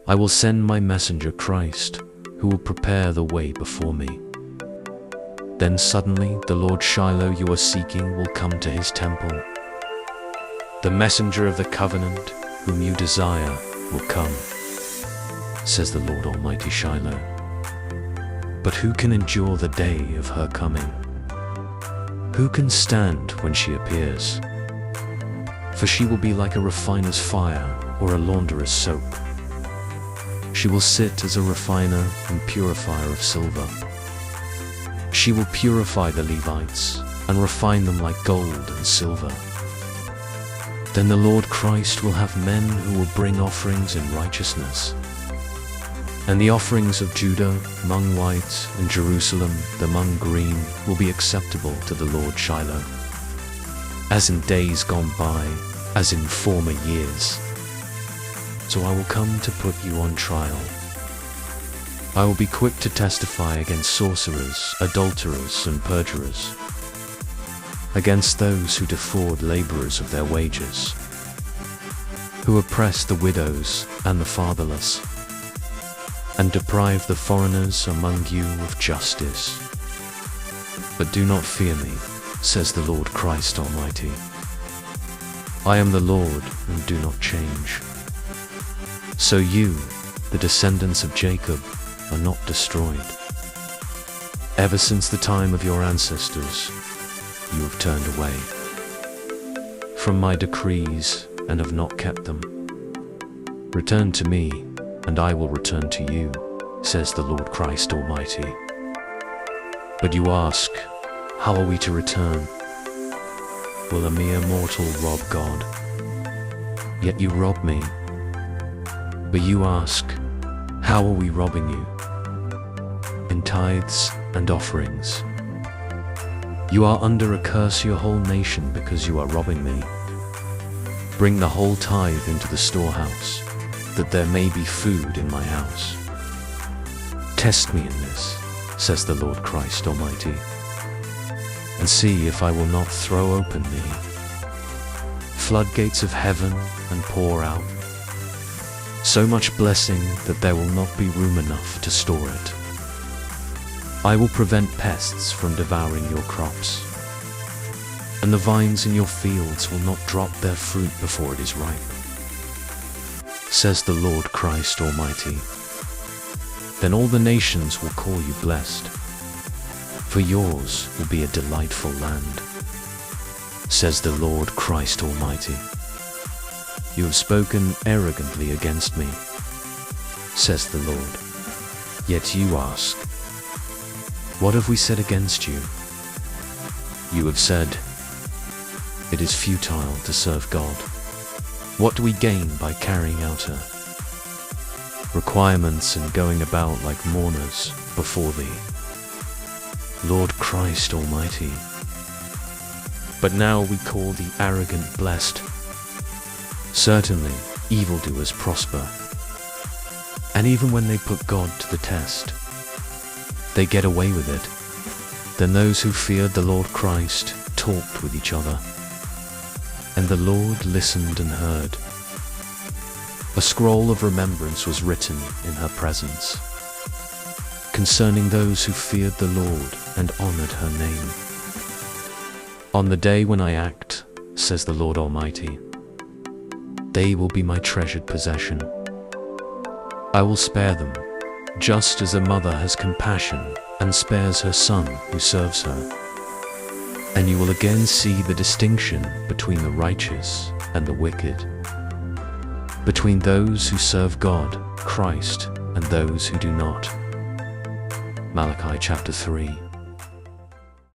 I will send my messenger Christ, who will prepare the way before me. Then suddenly the Lord Shiloh you are seeking will come to his temple. The messenger of the covenant, whom you desire, will come, says the Lord Almighty Shiloh. But who can endure the day of her coming? Who can stand when she appears? For she will be like a refiner's fire or a launderer's soap. She will sit as a refiner and purifier of silver. She will purify the Levites and refine them like gold and silver. Then the Lord Christ will have men who will bring offerings in righteousness. And the offerings of Judah, mung white, and Jerusalem, the mung green, will be acceptable to the Lord Shiloh, as in days gone by, as in former years. So I will come to put you on trial. I will be quick to testify against sorcerers, adulterers, and perjurers, against those who defraud laborers of their wages, who oppress the widows and the fatherless, and deprive the foreigners among you of justice. But do not fear me, says the Lord Christ Almighty. I am the Lord and do not change. So you, the descendants of Jacob, are not destroyed. Ever since the time of your ancestors, you have turned away from my decrees and have not kept them. Return to me, and I will return to you, says the Lord Christ Almighty. But you ask, how are we to return? Will a mere mortal rob God? Yet you rob me. But you ask, how are we robbing you? In tithes and offerings. You are under a curse, your whole nation, because you are robbing me. Bring the whole tithe into the storehouse, that there may be food in my house. Test me in this, says the Lord Christ Almighty, and see if I will not throw open the floodgates of heaven and pour out so much blessing that there will not be room enough to store it. I will prevent pests from devouring your crops, and the vines in your fields will not drop their fruit before it is ripe, says the Lord Christ Almighty. Then all the nations will call you blessed, for yours will be a delightful land, says the Lord Christ Almighty. You have spoken arrogantly against me, says the Lord. Yet you ask, what have we said against you? You have said, it is futile to serve God. What do we gain by carrying out her requirements and going about like mourners before thee, Lord Christ Almighty? But now we call the arrogant blessed. Certainly, evildoers prosper. And even when they put God to the test, they get away with it. Then those who feared the Lord Christ talked with each other, and the Lord listened and heard. A scroll of remembrance was written in her presence, concerning those who feared the Lord and honored her name. On the day when I act, says the Lord Almighty, they will be my treasured possession. I will spare them, just as a mother has compassion and spares her son who serves her. And you will again see the distinction between the righteous and the wicked, between those who serve God, Christ, and those who do not. Malachi Chapter 3.